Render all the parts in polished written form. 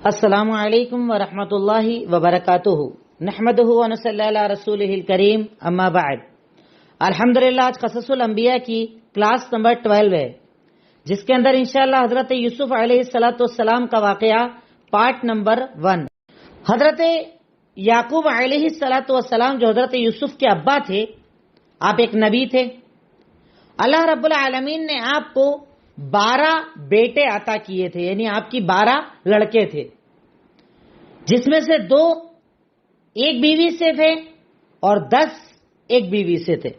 السلام علیکم ورحمۃ اللہ وبرکاتہ نحمدہ ونصلی علی رسولہ الکریم اما بعد۔ الحمدللہ آج قصص الانبیاء کی کلاس نمبر 12 ہے، جس کے اندر انشاءاللہ حضرت یوسف علیہ السلام کا واقعہ پارٹ نمبر 1۔ حضرت یعقوب علیہ السلام جو حضرت یوسف کے ابا تھے، آپ ایک نبی تھے۔ اللہ رب العالمین نے آپ کو 12 بیٹے عطا کیے تھے، یعنی آپ کی 12 لڑکے تھے، جس میں سے 2 ایک بیوی سے تھے اور 10 ایک بیوی سے تھے۔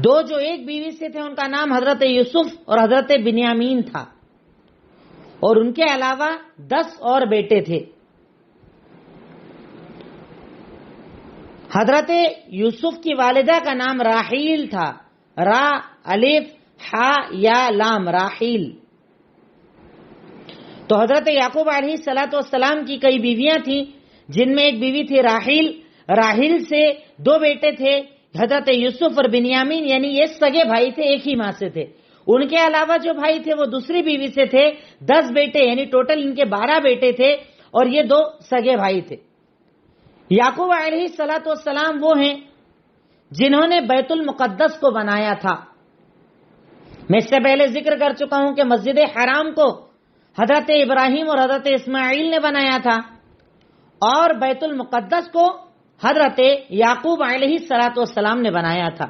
2 جو ایک بیوی سے تھے ان کا نام حضرت یوسف اور حضرت بنیامین تھا، اور ان کے علاوہ 10 اور بیٹے تھے۔ حضرت یوسف کی والدہ کا نام راحیل تھا، را الف ہا یا لام، راحیل۔ تو حضرت یعقوب علیہ السلام کی کئی بیویاں تھیں، جن میں ایک بیوی تھی راحیل۔ راحیل سے 2 بیٹے تھے، حضرت یوسف اور بنیامین، یعنی یہ سگے بھائی تھے، ایک ہی ماں سے تھے۔ ان کے علاوہ جو بھائی تھے وہ دوسری بیوی سے تھے، 10 بیٹے، یعنی ٹوٹل ان کے 12 بیٹے تھے، اور یہ 2 سگے بھائی تھے۔ یعقوب علیہ السلام وہ ہیں جنہوں نے بیت المقدس کو بنایا تھا۔ میں اس سے پہلے ذکر کر چکا ہوں کہ مسجد حرام کو حضرت ابراہیم اور حضرت اسماعیل نے بنایا تھا، اور بیت المقدس کو حضرت یعقوب علیہ السلام نے بنایا تھا۔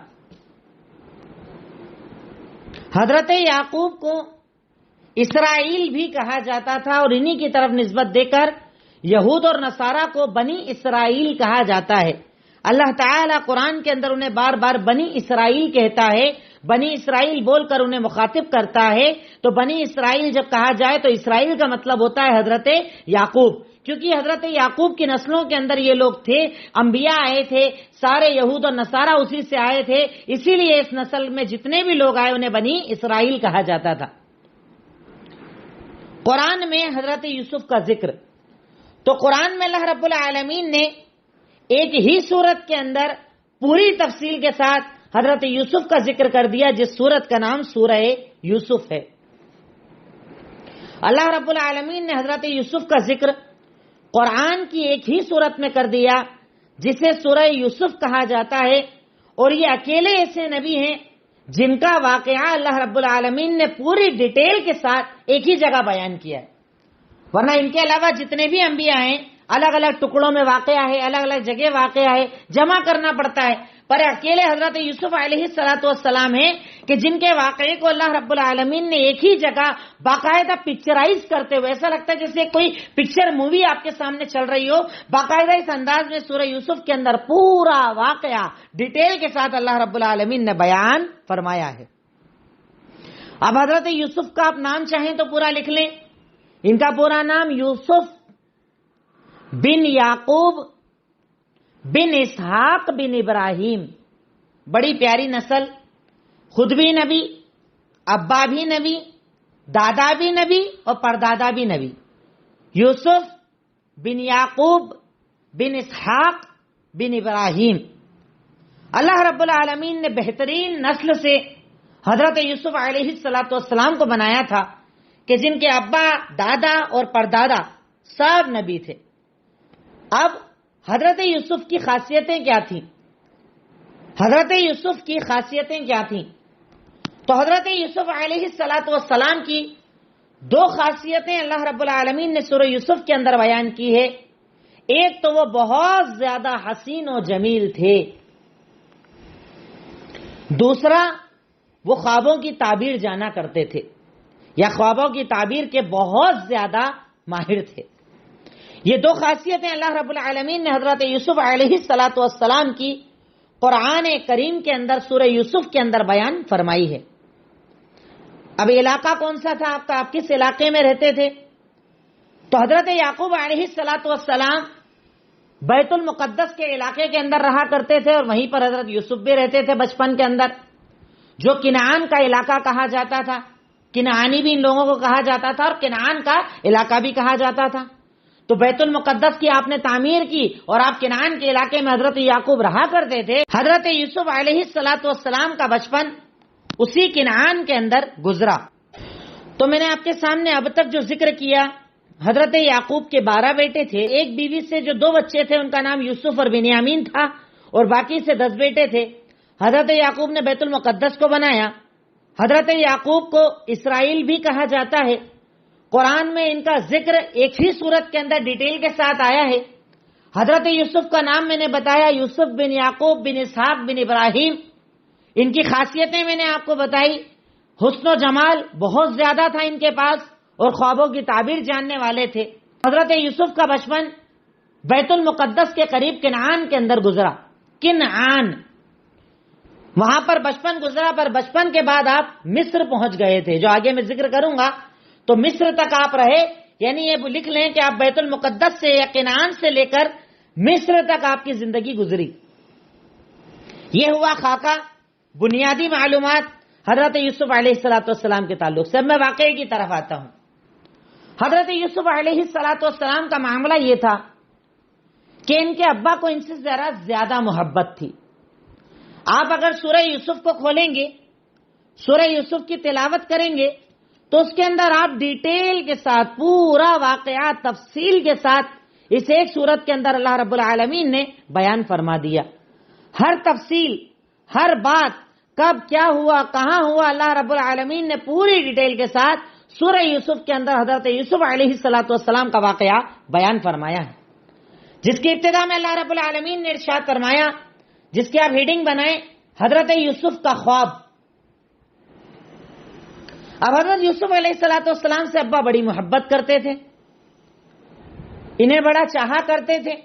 حضرت یعقوب کو اسرائیل بھی کہا جاتا تھا، اور انہی کی طرف نسبت دے کر یہود اور نصارہ کو بنی اسرائیل کہا جاتا ہے۔ اللہ تعالیٰ قرآن کے اندر انہیں بار بار بنی اسرائیل کہتا ہے، بنی اسرائیل بول کر انہیں مخاطب کرتا ہے۔ تو بنی اسرائیل جب کہا جائے تو اسرائیل کا مطلب ہوتا ہے حضرت یعقوب، کیونکہ حضرت یعقوب کی نسلوں کے اندر یہ لوگ تھے، انبیاء آئے تھے، سارے یہود اور نصارہ اسی سے آئے تھے، اسی لیے اس نسل میں جتنے بھی لوگ آئے انہیں بنی اسرائیل کہا جاتا تھا۔ قرآن میں حضرت یوسف کا ذکر، تو قرآن میں اللہ رب العالمین نے ایک ہی سورت کے اندر پوری تفصیل کے ساتھ حضرت یوسف کا ذکر کر دیا، جس سورت کا نام سورہ یوسف ہے۔ اللہ رب العالمین نے حضرت یوسف کا ذکر قرآن کی ایک ہی سورت میں کر دیا، جسے سورہ یوسف کہا جاتا ہے، اور یہ اکیلے ایسے نبی ہیں جن کا واقعہ اللہ رب العالمین نے پوری ڈیٹیل کے ساتھ ایک ہی جگہ بیان کیا ہے۔ ورنہ ان کے علاوہ جتنے بھی انبیاء ہیں الگ الگ ٹکڑوں میں واقعہ ہے، الگ الگ جگہ واقعہ ہے، جمع کرنا پڑتا ہے، پر اکیلے حضرت یوسف علیہ السلام ہیں کہ جن کے واقعے کو اللہ رب العالمین نے ایک ہی جگہ باقاعدہ پکچرائز کرتے ہوئے، ایسا لگتا ہے جیسے کوئی پکچر مووی آپ کے سامنے چل رہی ہو، باقاعدہ اس انداز میں سورہ یوسف کے اندر پورا واقعہ ڈیٹیل کے ساتھ اللہ رب العالمین نے بیان فرمایا ہے۔ اب حضرت یوسف کا آپ نام چاہیں تو پورا لکھ لیں۔ ان کا پورا نام یوسف بن یعقوب بن اسحاق بن ابراہیم، بڑی پیاری نسل، خود بھی نبی، ابا بھی نبی، دادا بھی نبی اور پردادا بھی نبی۔ یوسف بن یعقوب بن اسحاق بن ابراہیم، اللہ رب العالمین نے بہترین نسل سے حضرت یوسف علیہ السلام کو بنایا تھا، کہ جن کے ابا، دادا اور پردادا سب نبی تھے۔ اب حضرت یوسف کی خاصیتیں کیا تھیں؟ حضرت یوسف کی خاصیتیں کیا تھیں؟ تو حضرت یوسف علیہ السلام کی 2 خاصیتیں اللہ رب العالمین نے سورہ یوسف کے اندر بیان کی ہے۔ ایک تو وہ بہت زیادہ حسین و جمیل تھے، دوسرا وہ خوابوں کی تعبیر جانا کرتے تھے، یا خوابوں کی تعبیر کے بہت زیادہ ماہر تھے۔ یہ 2 خاصیتیں اللہ رب العالمین نے حضرت یوسف علیہ السلام کی قرآن کریم کے اندر سورہ یوسف کے اندر بیان فرمائی ہے۔ اب علاقہ کون سا تھا آپ کا؟ آپ کس علاقے میں رہتے تھے؟ تو حضرت یعقوب علیہ السلام بیت المقدس کے علاقے کے اندر رہا کرتے تھے، اور وہیں پر حضرت یوسف بھی رہتے تھے بچپن کے اندر، جو کنعان کا علاقہ کہا جاتا تھا۔ کنعانی بھی ان لوگوں کو کہا جاتا تھا، اور کنعان کا علاقہ بھی کہا جاتا تھا۔ تو بیت المقدس کی آپ نے تعمیر کی، اور آپ کنعان کے علاقے میں حضرت یعقوب رہا کرتے تھے۔ حضرت یوسف علیہ السلام کا بچپن اسی کنعان کے اندر گزرا۔ تو میں نے آپ کے سامنے اب تک جو ذکر کیا، حضرت یعقوب کے 12 بیٹے تھے، ایک بیوی سے جو 2 بچے تھے ان کا نام یوسف اور بنیامین تھا، اور باقی سے 10 بیٹے تھے۔ حضرت یعقوب نے بیت المقدس کو بنایا۔ حضرت یعقوب کو اسرائیل بھی کہا جاتا ہے۔ قرآن میں ان کا ذکر ایک ہی سورت کے اندر ڈیٹیل کے ساتھ آیا ہے۔ حضرت یوسف کا نام میں نے بتایا، یوسف بن یعقوب بن اسحاق بن ابراہیم۔ ان کی خاصیتیں میں نے آپ کو بتائی، حسن و جمال بہت زیادہ تھا ان کے پاس، اور خوابوں کی تعبیر جاننے والے تھے۔ حضرت یوسف کا بچپن بیت المقدس کے قریب کنعان کے اندر گزرا۔ کنعان، وہاں پر بچپن گزرا، پر بچپن کے بعد آپ مصر پہنچ گئے تھے، جو آگے میں ذکر کروں گا۔ تو مصر تک آپ رہے، یعنی یہ لکھ لیں کہ آپ بیت المقدس سے یا کنعان سے لے کر مصر تک آپ کی زندگی گزری۔ یہ ہوا خاکہ بنیادی معلومات حضرت یوسف علیہ السلام کے تعلق سے۔ اب میں واقعے کی طرف آتا ہوں۔ حضرت یوسف علیہ السلام کا معاملہ یہ تھا کہ ان کے ابا کو ان سے ذرا زیادہ محبت تھی۔ آپ اگر سورہ یوسف کو کھولیں گے، سورہ یوسف کی تلاوت کریں گے، تو اس کے اندر آپ ڈیٹیل کے ساتھ پورا واقعہ تفصیل کے ساتھ اس ایک سورت کے اندر اللہ رب العالمین نے بیان فرما دیا۔ ہر تفصیل، ہر بات، کب کیا ہوا، کہاں ہوا، اللہ رب العالمین نے پوری ڈیٹیل کے ساتھ سورہ یوسف کے اندر حضرت یوسف علیہ السلام کا واقعہ بیان فرمایا ہے، جس کی ابتدا میں اللہ رب العالمین نے ارشاد فرمایا، جس کی آپ ہیڈنگ بنائیں، حضرت یوسف کا خواب۔ اب حضرت یوسف علیہ السلام سے ابا بڑی محبت کرتے تھے، انہیں بڑا چاہا کرتے تھے،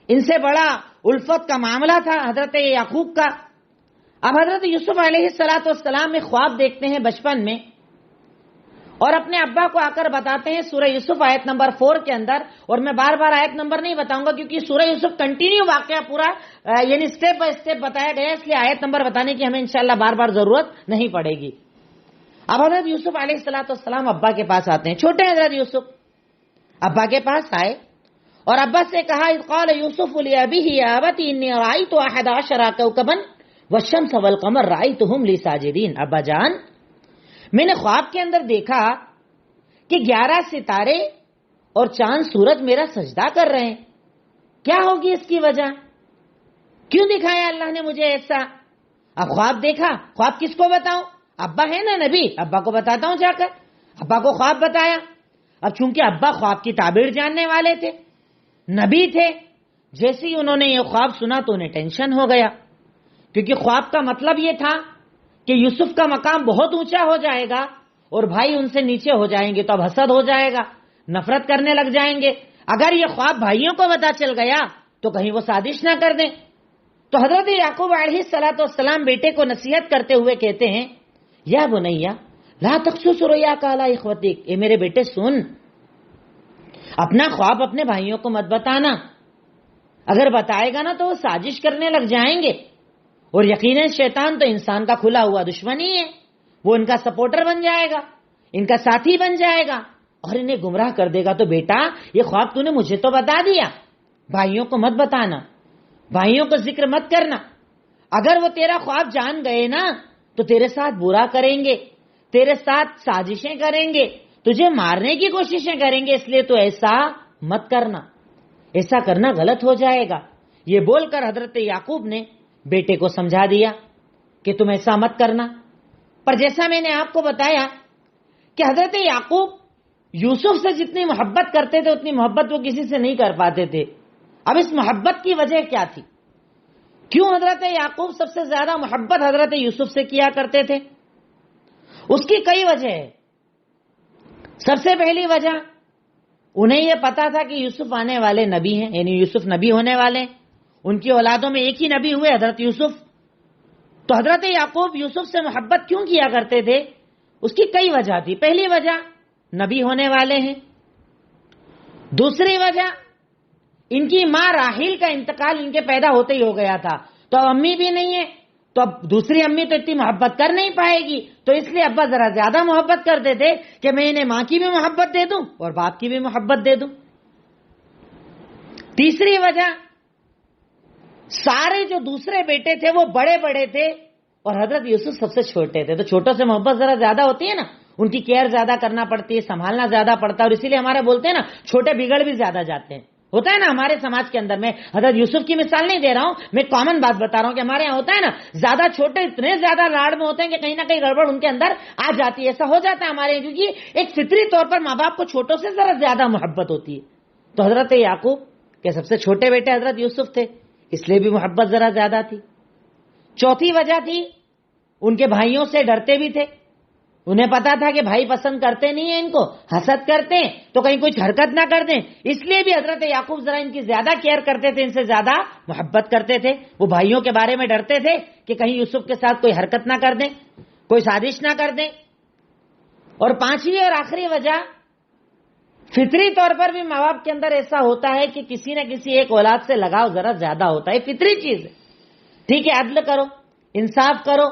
ان سے بڑا الفت کا معاملہ تھا حضرت یعقوب کا۔ اب حضرت یوسف علیہ السلام میں خواب دیکھتے ہیں بچپن میں، اور اپنے ابا کو آ کر بتاتے ہیں سورہ یوسف آیت نمبر 4 کے اندر۔ اور میں بار بار آیت نمبر نہیں بتاؤں گا، کیونکہ سورہ یوسف کنٹینیو واقعہ پورا یعنی سٹیپ بائی سٹیپ بتایا گیا، اس لیے آیت نمبر بتانے کی ہمیں انشاءاللہ بار بار ضرورت نہیں پڑے گی۔ اب حضرت یوسف علیہ السلام ابا کے پاس آتے ہیں، چھوٹے حضرت یوسف ابا کے پاس آئے اور ابا سے کہا، اذ قال یوسف لأبیہ یا ابت انی رأیت 11 کوکبا والشمس والقمر رأیتہم لی ساجدین۔ ابا جان، میں نے خواب کے اندر دیکھا کہ 11 ستارے اور چاند سورج میرا سجدہ کر رہے ہیں، کیا ہوگی اس کی وجہ؟ کیوں دکھایا اللہ نے مجھے ایسا؟ اب خواب دیکھا، خواب کس کو بتاؤں؟ ابا ہے نا نبی، ابا کو بتاتا ہوں جا کر۔ ابا کو خواب بتایا۔ اب چونکہ ابا خواب کی تعبیر جاننے والے تھے، نبی تھے، جیسے ہی انہوں نے یہ خواب سنا تو انہیں ٹینشن ہو گیا، کیونکہ خواب کا مطلب یہ تھا کہ یوسف کا مقام بہت اونچا ہو جائے گا اور بھائی ان سے نیچے ہو جائیں گے، تو اب حسد ہو جائے گا، نفرت کرنے لگ جائیں گے۔ اگر یہ خواب بھائیوں کو پتا چل گیا تو کہیں وہ سازش نہ کر دیں۔ تو حضرت یعقوب علیہ السلام بیٹے کو نصیحت کرتے ہوئے کہتے ہیں، یا بنیا لا تقصص رؤیاک علی اخوتک، اے میرے بیٹے سن، اپنا خواب اپنے بھائیوں کو مت بتانا، اگر بتائے گا نا تو وہ سازش کرنے لگ جائیں گے، اور یقیناً شیطان تو انسان کا کھلا ہوا دشمن ہی ہے، وہ ان کا سپورٹر بن جائے گا، ان کا ساتھی بن جائے گا اور انہیں گمراہ کر دے گا۔ تو بیٹا یہ خواب تو نے مجھے تو بتا دیا، بھائیوں کو مت بتانا، بھائیوں کو ذکر مت کرنا، اگر وہ تیرا خواب جان گئے نا تو تیرے ساتھ برا کریں گے، تیرے ساتھ سازشیں کریں گے، تجھے مارنے کی کوششیں کریں گے، اس لیے تو ایسا مت کرنا، ایسا کرنا غلط ہو جائے گا۔ یہ بول کر حضرت یعقوب نے بیٹے کو سمجھا دیا کہ تم ایسا مت کرنا۔ پر جیسا میں نے آپ کو بتایا کہ حضرت یعقوب یوسف سے جتنی محبت کرتے تھے اتنی محبت وہ کسی سے نہیں کر پاتے تھے۔ اب اس محبت کی وجہ کیا تھی؟ کیوں حضرت یعقوب سب سے زیادہ محبت حضرت یوسف سے کیا کرتے تھے؟ اس کی کئی وجہ ہے۔ سب سے پہلی وجہ، انہیں یہ پتا تھا کہ یوسف آنے والے نبی ہیں، یعنی یوسف نبی ہونے والے ہیں، ان کی اولادوں میں ایک ہی نبی ہوئے حضرت یوسف۔ تو حضرت یعقوب یوسف سے محبت کیوں کیا کرتے تھے؟ اس کی کئی وجہ تھی۔ پہلی وجہ، نبی ہونے والے ہیں۔ دوسری وجہ، ان کی ماں راحیل کا انتقال ان کے پیدا ہوتے ہی ہو گیا تھا، تو اب امی بھی نہیں ہے، تو اب دوسری امی تو اتنی محبت کر نہیں پائے گی، تو اس لیے ابا ذرا زیادہ محبت کرتے تھے کہ میں انہیں ماں کی بھی محبت دے دوں اور باپ کی بھی محبت دے دوں۔ تیسری وجہ، سارے جو دوسرے بیٹے تھے وہ بڑے بڑے تھے اور حضرت یوسف سب سے چھوٹے تھے، تو چھوٹوں سے محبت ذرا زیادہ ہوتی ہے نا، ان کی کیئر زیادہ کرنا پڑتی ہے، سنبھالنا زیادہ پڑتا ہے، اور اسی لیے ہمارے بولتے ہیں نا چھوٹے بگڑ بھی زیادہ جاتے ہیں. ہوتا ہے نا ہمارے سماج کے اندر. میں حضرت یوسف کی مثال نہیں دے رہا ہوں، میں کامن بات بتا رہا ہوں کہ ہمارے یہاں ہوتا ہے نا زیادہ چھوٹے اتنے زیادہ لاڑ میں ہوتے ہیں کہ کہیں نہ کہیں گڑبڑ ان کے اندر آ جاتی ہے. ایسا ہو جاتا ہے ہمارے یہاں، کیونکہ ایک فطری طور پر ماں باپ کو چھوٹوں سے ذرا زیادہ محبت ہوتی ہے. تو حضرت یعقوب کے سب سے چھوٹے بیٹے حضرت یوسف تھے، اس لیے بھی محبت ذرا زیادہ تھی. چوتھی وجہ تھی ان کے بھائیوں سے ڈرتے بھی تھے. انہیں پتا تھا کہ بھائی پسند کرتے نہیں ہیں ان کو، حسد کرتے ہیں تو کہیں کچھ حرکت نہ کر دیں، اس لیے بھی حضرت یعقوب ذرا ان کی زیادہ کیئر کرتے تھے، ان سے زیادہ محبت کرتے تھے. وہ بھائیوں کے بارے میں ڈرتے تھے کہ کہیں یوسف کے ساتھ کوئی حرکت نہ کر دیں، کوئی سازش نہ کر دیں. اور پانچویں اور آخری وجہ، فطری طور پر بھی ماں باپ کے اندر ایسا ہوتا ہے کہ کسی نہ کسی ایک اولاد سے لگاؤ ذرا زیادہ ہوتا ہے، فطری چیز ہے. ٹھیک ہے عدل کرو، انصاف کرو،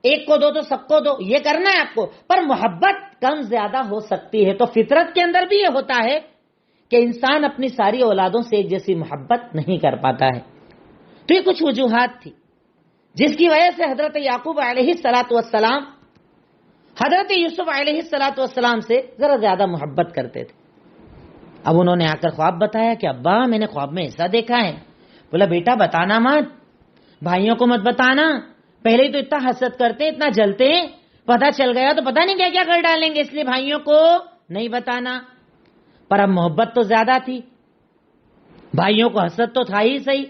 ایک کو دو تو سب کو دو، یہ کرنا ہے آپ کو، پر محبت کم زیادہ ہو سکتی ہے. تو فطرت کے اندر بھی یہ ہوتا ہے کہ انسان اپنی ساری اولادوں سے ایک جیسی محبت نہیں کر پاتا ہے. تو یہ کچھ وجوہات تھی جس کی وجہ سے حضرت یعقوب علیہ الصلوۃ والسلام حضرت یوسف علیہ الصلوۃ والسلام سے ذرا زیادہ محبت کرتے تھے. اب انہوں نے آ کر خواب بتایا کہ ابا میں نے خواب میں ایسا دیکھا ہے. بولا بیٹا بتانا مت، بھائیوں کو مت بتانا، پہلے ہی تو اتنا حسد کرتے، اتنا جلتے، پتہ چل گیا تو پتہ نہیں کیا کیا کر ڈالیں گے، اس لیے بھائیوں کو نہیں بتانا. پر اب محبت تو زیادہ تھی، بھائیوں کو حسد تو تھا ہی صحیح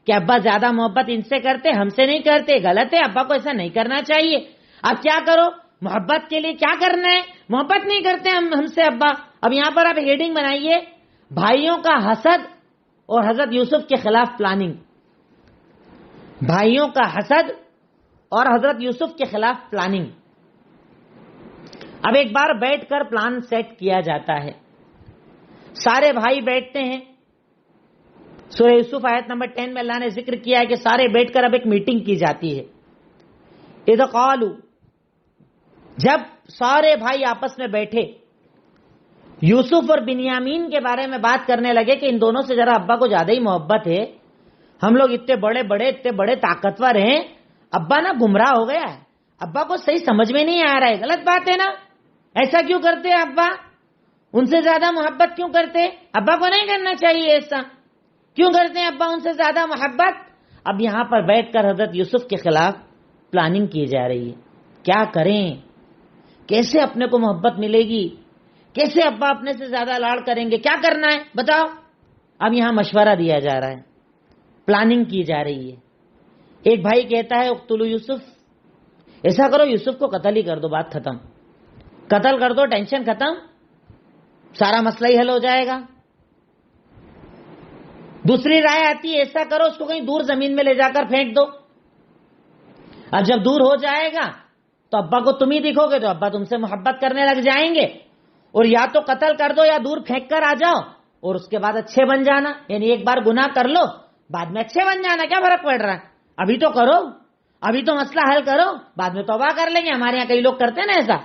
کہ ابا زیادہ محبت ان سے کرتے، ہم سے نہیں کرتے، غلط ہے، ابا کو ایسا نہیں کرنا چاہیے. اب کیا کرو، محبت کے لیے کیا کرنا ہے، محبت نہیں کرتے ہم سے ابا. اب یہاں پر آپ ہیڈنگ بنائیے، بھائیوں کا حسد اور حضرت یوسف کے خلاف پلاننگ. بھائیوں کا حسد اور حضرت یوسف کے خلاف پلاننگ. اب ایک بار بیٹھ کر پلان سیٹ کیا جاتا ہے، سارے بھائی بیٹھتے ہیں. سورہ یوسف آیت نمبر 10 میں اللہ نے ذکر کیا ہے کہ سارے بیٹھ کر اب ایک میٹنگ کی جاتی ہے. اذ قالوا، جب سارے بھائی آپس میں بیٹھے یوسف اور بنیامین کے بارے میں بات کرنے لگے کہ ان دونوں سے ذرا ابا کو زیادہ ہی محبت ہے، ہم لوگ اتنے بڑے طاقتور ہیں، ابا نا گمراہ ہو گیا ہے، ابا کو صحیح سمجھ میں نہیں آ رہا ہے، غلط بات ہے نا، ایسا کیوں کرتے ہیں ابا، ان سے زیادہ محبت کیوں کرتے، ابا کو نہیں کرنا چاہیے ایسا، کیوں کرتے ہیں ابا ان سے زیادہ محبت. اب یہاں پر بیٹھ کر حضرت یوسف کے خلاف پلاننگ کی جا رہی ہے. کیا کریں، کیسے اپنے کو محبت ملے گی، کیسے ابا اپنے سے زیادہ لاڑ کریں گے، کیا کرنا ہے بتاؤ. اب یہاں مشورہ دیا جا رہا ہے، پلاننگ کی جا رہی ہے. ایک بھائی کہتا ہے اقتلوا یوسف، ایسا کرو یوسف کو قتل ہی کر دو، بات ختم، قتل کر دو، ٹینشن ختم، سارا مسئلہ ہی حل ہو جائے گا. دوسری رائے آتی ہے ایسا کرو اس کو کہیں دور زمین میں لے جا کر پھینک دو، اب جب دور ہو جائے گا تو ابا کو تم ہی دکھو گے تو ابا تم سے محبت کرنے لگ جائیں گے، اور یا تو قتل کر دو یا دور پھینک کر آ جاؤ اور اس کے بعد اچھے بن جانا. یعنی ایک بار گناہ کر لو بعد میں اچھے بن جانا، کیا فرق پڑ رہا ہے، ابھی تو کرو، ابھی تو مسئلہ حل کرو، بعد میں توبہ کر لیں گے. ہمارے یہاں کئی لوگ کرتے ہیں نا ایسا،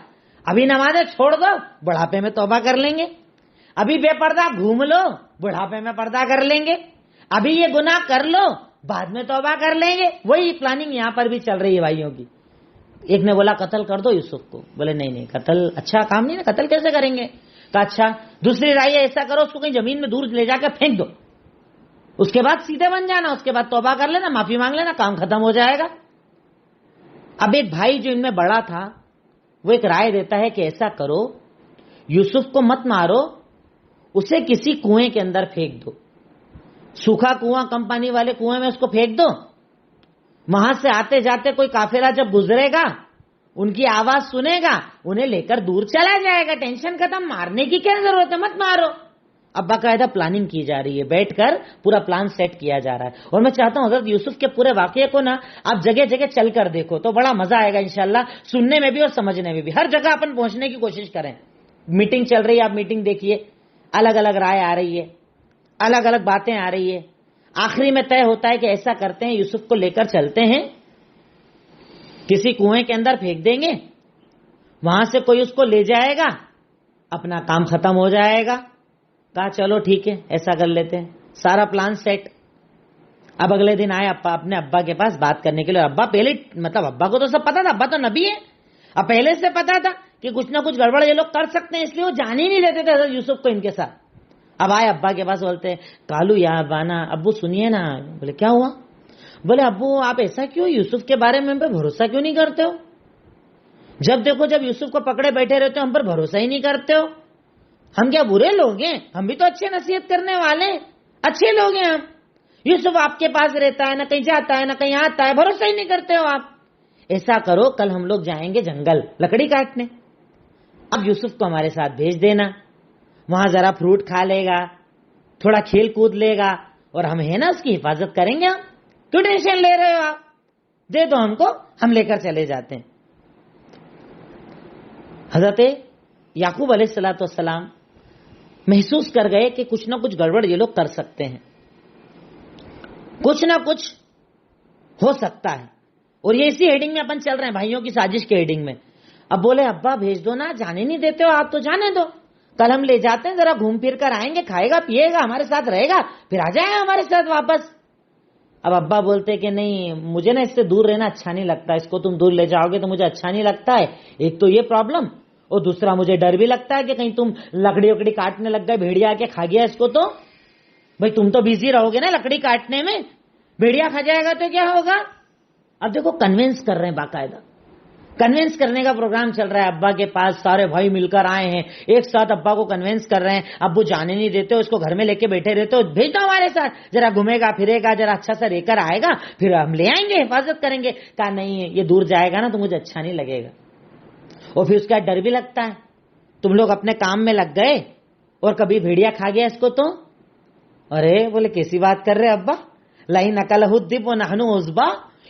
ابھی نمازیں چھوڑ دو بڑھاپے میں توبہ کر لیں گے، ابھی بے پردہ گھوم لو بڑھاپے میں پردہ کر لیں گے، ابھی یہ گناہ کر لو بعد میں توبہ کر لیں گے. وہی پلاننگ یہاں پر بھی چل رہی ہے بھائیوں کی. ایک نے بولا قتل کر دو یوسف کو، بولے نہیں قتل اچھا کام نہیں نا، قتل کیسے کریں گے، کہا اچھا دوسری رائے ایسا کرو اس کو کہیں زمین میں دور لے جا کر پھینک دو، اس کے بعد سیدھے بن جانا، اس کے بعد توبہ کر لینا، معافی مانگ لینا، کام ختم ہو جائے گا. اب ایک بھائی جو ان میں بڑا تھا وہ ایک رائے دیتا ہے کہ ایسا کرو یوسف کو مت مارو، اسے کسی کنویں کے اندر پھینک دو، سوکھا کنواں کمپنی والے کنویں میں اس کو پھینک دو، وہاں سے آتے جاتے کوئی قافلہ جب گزرے گا ان کی آواز سنے گا، انہیں لے کر دور چلا جائے گا، ٹینشن ختم، مارنے کی کیا ضرورت ہے، مت مارو. اب باقاعدہ پلاننگ کی جا رہی ہے، بیٹھ کر پورا پلان سیٹ کیا جا رہا ہے. اور میں چاہتا ہوں حضرت یوسف کے پورے واقعے کو نا آپ جگہ جگہ چل کر دیکھو تو بڑا مزہ آئے گا انشاءاللہ، سننے میں بھی اور سمجھنے میں بھی. ہر جگہ اپن پہنچنے کی کوشش کریں. میٹنگ چل رہی ہے، آپ میٹنگ دیکھیے، الگ الگ رائے آ رہی ہے، الگ الگ باتیں آ رہی ہے. آخری میں طے ہوتا ہے کہ ایسا کرتے ہیں یوسف کو لے کر چلتے ہیں، کسی کنویں کے اندر پھینک دیں گے، وہاں سے کوئی اس کو لے جائے گا، اپنا کام ختم ہو جائے گا. کہا چلو ٹھیک ہے ایسا کر لیتے ہیں، سارا پلان سیٹ. اب اگلے دن آئے اپنے ابا کے پاس بات کرنے کے لیے. ابا پہلے ابا کو تو سب پتا تھا، ابا تو نبی ہے، اب پہلے سے پتا تھا کہ کچھ نہ کچھ گڑبڑ یہ لوگ کر سکتے ہیں، اس لیے وہ جان ہی نہیں دیتے تھے حضرت یوسف کو ان کے ساتھ. اب آئے ابا کے پاس، بولتے کالو یا ابانا، ابو سنیے نا. بولے کیا ہوا؟ بولے ابو آپ ایسا کیوں، یوسف کے بارے میں ہم پہ بھروسہ کیوں نہیں کرتے ہو؟ جب دیکھو جب یوسف کو پکڑے بیٹھے رہتے ہو ہم پر بھروسہ ہی نہیں کرتے ہو. ہم کیا برے لوگ ہیں؟ ہم بھی تو اچھے نصیحت کرنے والے ہیں، اچھے لوگ ہیں ہم. یوسف آپ کے پاس رہتا ہے، نہ کہیں جاتا ہے نہ کہیں آتا ہے، بھروسہ ہی نہیں کرتے ہو آپ. ایسا کرو کل ہم لوگ جائیں گے جنگل لکڑی کاٹنے، اب یوسف کو ہمارے ساتھ بھیج دینا، وہاں ذرا فروٹ کھا لے گا، تھوڑا کھیل کود لے گا، اور ہم ہے نا اس کی حفاظت کریں گے. ہم کیوں ٹینشن لے رہے ہو؟ آپ دے دو ہم کو، ہم لے کر چلے جاتے ہیں. حضرت یعقوب علیہ الصلوۃ والسلام محسوس کر گئے کہ کچھ نہ کچھ گڑبڑ یہ لوگ کر سکتے ہیں، کچھ نہ کچھ ہو سکتا ہے. اور یہ اسی ہیڈنگ میں اپن چل رہے ہیں، بھائیوں کی سازش کے ہیڈنگ میں. اب بولے ابا بھیج دو نا، جانے نہیں دیتے ہو آپ تو جانے دو، کل ہم لے جاتے ہیں، ذرا گھوم پھر کر آئیں گے، کھائے گا پیے گا ہمارے ساتھ رہے گا، پھر آ جائے گا ہمارے ساتھ واپس. اب ابا بولتے کہ نہیں مجھے نا اس سے دور رہنا اچھا نہیں لگتا، اس کو تم دور لے جاؤ گے تو مجھے اچھا نہیں لگتا ہے. ایک تو یہ پرابلم، اور دوسرا مجھے ڈر بھی لگتا ہے کہ کہیں تم لکڑی وکڑی کاٹنے لگ گئے، بھیڑیا کے کھا گیا اس کو، تو بھائی تم تو بزی رہو گے نا لکڑی کاٹنے میں، بھیڑیا کھا جائے گا تو کیا ہوگا. اب دیکھو کنوینس کر رہے ہیں، باقاعدہ کنوینس کرنے کا پروگرام چل رہا ہے. ابا کے پاس سارے بھائی مل کر آئے ہیں، ایک ساتھ ابا کو کنوینس کر رہے ہیں. ابو جانے نہیں دیتے، اس کو گھر میں لے کے بیٹھے رہتے ہو، بھیج دو ہمارے ساتھ، ذرا گھومے گا پھرے گا، ذرا اچھا سا رہ کر آئے گا، پھر ہم لے آئیں گے، حفاظت کریں گے. کہا نہیں یہ دور جائے گا نا تو مجھے اچھا نہیں لگے گا، اور پھر اس کا ڈر بھی لگتا ہے. تم لوگ اپنے کام میں لگ گئے اور کبھی بھیڑیا کھا گیا اس کو تو. ارے بولے کیسی بات کر رہے ابا، لائی نقل الدب و نحنو عصبہ،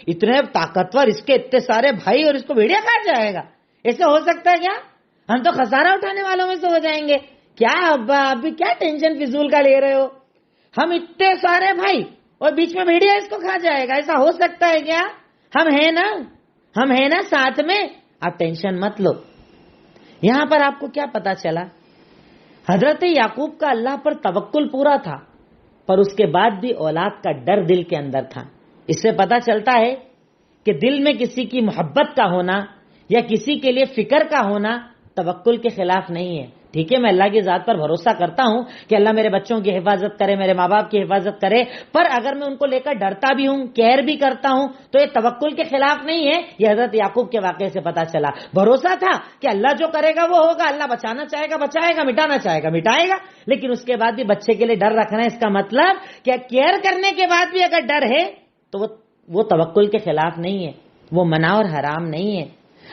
اتنے طاقتور اس کے اتنے سارے بھائی اور اس کو بھیڑیا کاٹ جائے گا، ایسے ہو سکتا ہے کیا؟ ہم تو خسارہ اٹھانے والوں میں سے ہو جائیں گے. کیا ابا آپ بھی کیا ٹینشن فضول کا لے رہے ہو؟ ہم اتنے سارے بھائی اور بیچ میں بھیڑیا اس کو کھا جائے گا، ایسا ہو سکتا ہے کیا؟ ہم ہیں نا، ہم ہیں نا ساتھ میں، آپ ٹینشن مت لو. یہاں پر آپ کو کیا پتا چلا؟ حضرت یعقوب کا اللہ پر توکل پورا تھا، پر اس کے بعد بھی اولاد کا ڈر دل کے اندر تھا. اس سے پتا چلتا ہے کہ دل میں کسی کی محبت کا ہونا یا کسی کے لیے فکر کا ہونا توکل کے خلاف نہیں ہے. ٹھیک ہے میں اللہ کی ذات پر بھروسہ کرتا ہوں کہ اللہ میرے بچوں کی حفاظت کرے، میرے ماں باپ کی حفاظت کرے، پر اگر میں ان کو لے کر ڈرتا بھی ہوں، کیئر بھی کرتا ہوں، تو یہ توکل کے خلاف نہیں ہے. یہ حضرت یعقوب کے واقعے سے پتا چلا. بھروسہ تھا کہ اللہ جو کرے گا وہ ہوگا، اللہ بچانا چاہے گا بچائے گا، مٹانا چاہے گا مٹائے گا. لیکن اس کے بعد بھی بچے کے لیے ڈر رکھنا ہے، اس کا مطلب کہ کیئر کرنے کے بعد بھی اگر ڈر ہے تو وہ توکل کے خلاف نہیں ہے، وہ منع اور حرام نہیں ہے.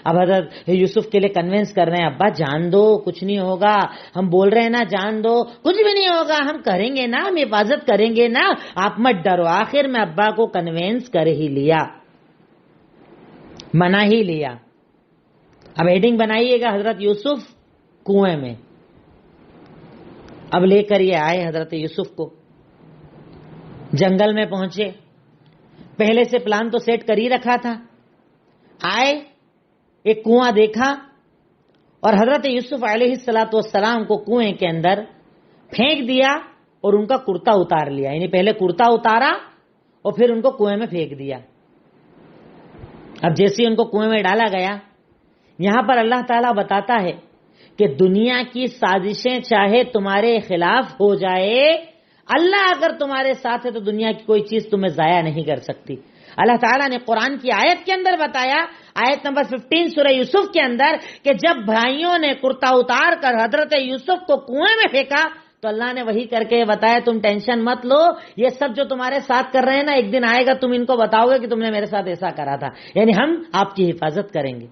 اب حضرت یوسف کے لیے کنوینس کر رہے ہیں، ابا جان دو کچھ نہیں ہوگا، ہم بول رہے ہیں نا جان دو کچھ بھی نہیں ہوگا، ہم کریں گے نا، ہم حفاظت کریں گے نا، آپ مت ڈرو. آخر میں ابا کو کنوینس کر ہی لیا، منا ہی لیا. اب ہیڈنگ بنائیے گا حضرت یوسف کنویں میں. اب لے کر یہ آئے حضرت یوسف کو، جنگل میں پہنچے، پہلے سے پلان تو سیٹ کر ہی رکھا تھا. آئے ایک کنواں دیکھا اور حضرت یوسف علیہ الصلوۃ والسلام کو کنویں کے اندر پھینک دیا اور ان کا کرتا اتار لیا. یعنی پہلے کرتا اتارا اور پھر ان کو کنویں میں پھینک دیا. اب جیسے ان کو کنویں میں ڈالا گیا، یہاں پر اللہ تعالیٰ بتاتا ہے کہ دنیا کی سازشیں چاہے تمہارے خلاف ہو جائے، اللہ اگر تمہارے ساتھ ہے تو دنیا کی کوئی چیز تمہیں ضائع نہیں کر سکتی. اللہ تعالیٰ نے قرآن کی آیت کے اندر بتایا، آیت نمبر 15 سورہ یوسف کے اندر، کہ جب بھائیوں نے کرتا اتار کر حضرت یوسف کو کنویں میں پھینکا تو اللہ نے وہی کر کے بتایا تم ٹینشن مت لو، یہ سب جو تمہارے ساتھ کر رہے ہیں نا ایک دن آئے گا تم ان کو بتاؤ گے کہ تم نے میرے ساتھ ایسا کرا تھا. یعنی ہم آپ کی حفاظت کریں گے،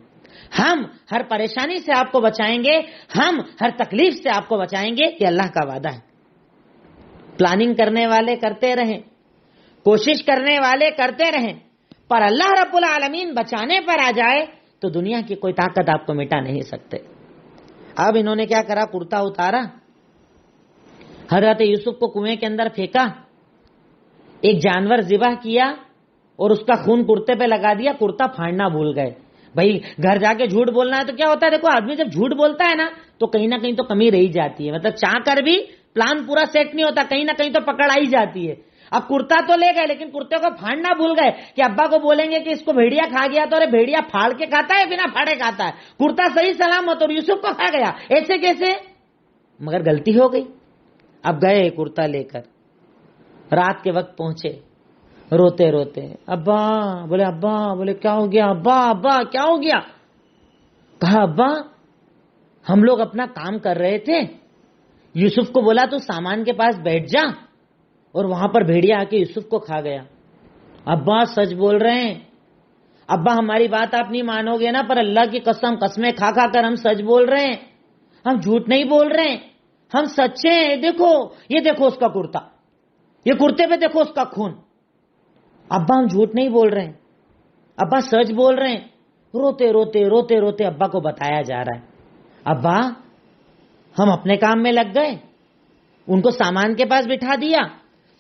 ہم ہر پریشانی سے آپ کو بچائیں گے، ہم ہر تکلیف سے آپ کو بچائیں گے. یہ اللہ کا وعدہ ہے. پلاننگ کرنے والے کرتے رہیں، کوشش کرنے والے کرتے رہیں، پر اللہ رب العالمین بچانے پر آ جائے تو دنیا کی کوئی طاقت آپ کو مٹا نہیں سکتے. اب انہوں نے کیا کرا، کرتا اتارا، حضرت یوسف کو کنویں کے اندر پھینکا، ایک جانور ذبح کیا اور اس کا خون کرتے پہ لگا دیا. کرتا پھاڑنا بھول گئے. بھائی گھر جا کے جھوٹ بولنا ہے تو کیا ہوتا ہے، دیکھو آدمی جب جھوٹ بولتا ہے نا تو کہیں نہ کہیں تو کمی رہی جاتی ہے. مطلب چاہ کر بھی پلان پورا سیٹ نہیں ہوتا، کہیں نہ کہیں تو پکڑ آئی جاتی ہے. اب کرتا تو لے گئے لیکن کرتے کو پھاڑنا بھول گئے کہ ابا کو بولیں گے کہ اس کو بھیڑیا کھا گیا تو ارے بھیڑیا پھاڑ کے کھاتا ہے بنا پھاڑے کھاتا ہے، کرتا صحیح سلامت اور یوسف کو کھا گیا، ایسے کیسے؟ مگر غلطی ہو گئی۔ اب گئے کرتا لے کر، رات کے وقت پہنچے روتے روتے، ابا بولے کیا ہو گیا؟ ابا کیا ہو گیا؟ کہا ابا ہم لوگ اپنا کام کر رہے تھے، یوسف کو بولا تو سامان کے پاس بیٹھ جا، اور وہاں پر بھیڑیا آ کے یوسف کو کھا گیا۔ ابا سچ بول رہے ہیں؟ ابا ہماری بات آپ نہیں مانو گے نا، پر اللہ کی قسم قسمیں کھا کھا کر ہم سچ بول رہے ہیں، ہم جھوٹ نہیں بول رہے ہیں، ہم سچے ہیں۔ دیکھو یہ دیکھو اس کا کرتا، یہ کرتے پہ دیکھو اس کا خون۔ ابا ہم جھوٹ نہیں بول رہے ہیں، ابا سچ بول رہے ہیں۔ روتے روتے روتے روتے ابا کو بتایا جا رہا ہے، ابا ہم اپنے کام میں لگ گئے، ان کو سامان کے پاس بٹھا دیا،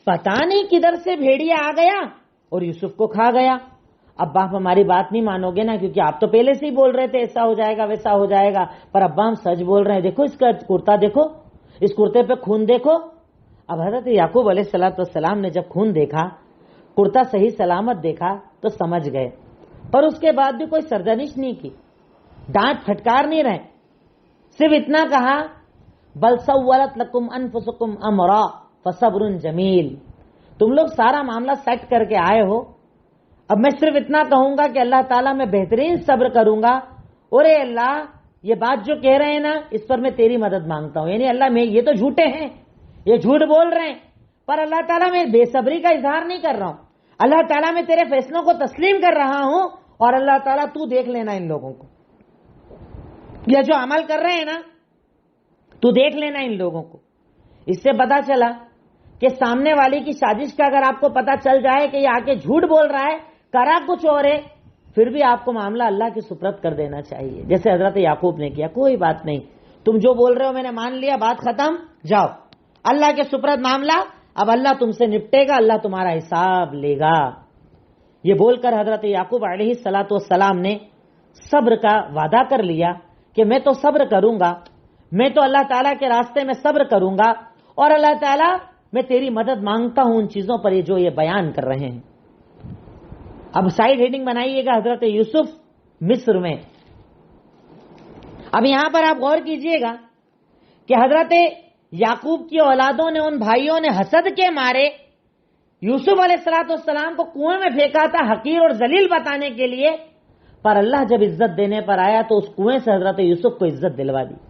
پتا نہیں کدھر سے بھیڑیا آ گیا اور یوسف کو کھا گیا۔ ابا آپ ہماری بات نہیں مانو گے نا، کیونکہ آپ تو پہلے سے ہی بول رہے تھے ایسا ہو جائے گا ویسا ہو جائے گا، پر ابا ہم سچ بول رہے ہیں، دیکھو اس کا کرتا، دیکھو اس کرتے پہ خون دیکھو۔ اب حضرت یعقوب علیہ السلام نے جب خون دیکھا، کرتا صحیح سلامت دیکھا تو سمجھ گئے، پر اس کے بعد بھی کوئی سرزنش نہیں کی، ڈانٹ پھٹکار نہیں رہے، صرف اتنا کہا بل سولت لکم انفسکم امرا فصبر جمیل، تم لوگ سارا معاملہ سیٹ کر کے آئے ہو، اب میں صرف اتنا کہوں گا کہ اللہ تعالیٰ میں بہترین صبر کروں گا، اور اے اللہ یہ بات جو کہہ رہے ہیں نا اس پر میں تیری مدد مانگتا ہوں، یعنی اللہ میں یہ تو جھوٹے ہیں، یہ جھوٹ بول رہے ہیں، پر اللہ تعالیٰ میں بے صبری کا اظہار نہیں کر رہا ہوں، اللہ تعالیٰ میں تیرے فیصلوں کو تسلیم کر رہا ہوں، اور اللہ تعالیٰ تو دیکھ لینا ان لوگوں کو، یہ جو عمل کر رہے ہیں نا تو دیکھ لینا ان لوگوں کو۔ اس سے پتا چلا کہ سامنے والی کی سازش کا اگر آپ کو پتا چل جائے کہ یہ آ کے جھوٹ بول رہا ہے، کرا کچھ اور ہے، پھر بھی آپ کو معاملہ اللہ کی سپرد کر دینا چاہیے، جیسے حضرت یعقوب نے کیا، کوئی بات نہیں، تم جو بول رہے ہو میں نے مان لیا، بات ختم، جاؤ اللہ کے سپرد معاملہ، اب اللہ تم سے نپٹے گا، اللہ تمہارا حساب لے گا۔ یہ بول کر حضرت یعقوب علیہ السلام نے صبر کا وعدہ کر لیا کہ میں تو صبر کروں گا، میں تو اللہ تعالیٰ کے راستے میں صبر کروں گا، اور اللہ تعالیٰ میں تیری مدد مانگتا ہوں ان چیزوں پر جو یہ بیان کر رہے ہیں۔ اب سائیڈ ہیڈنگ بنائیے گا حضرت یوسف مصر میں۔ اب یہاں پر آپ غور کیجئے گا کہ حضرت یعقوب کی اولادوں نے، ان بھائیوں نے حسد کے مارے یوسف علیہ السلام کو کنویں میں پھینکا تھا حقیر اور ذلیل بتانے کے لیے، پر اللہ جب عزت دینے پر آیا تو اس کنویں سے حضرت یوسف کو عزت دلوا دی۔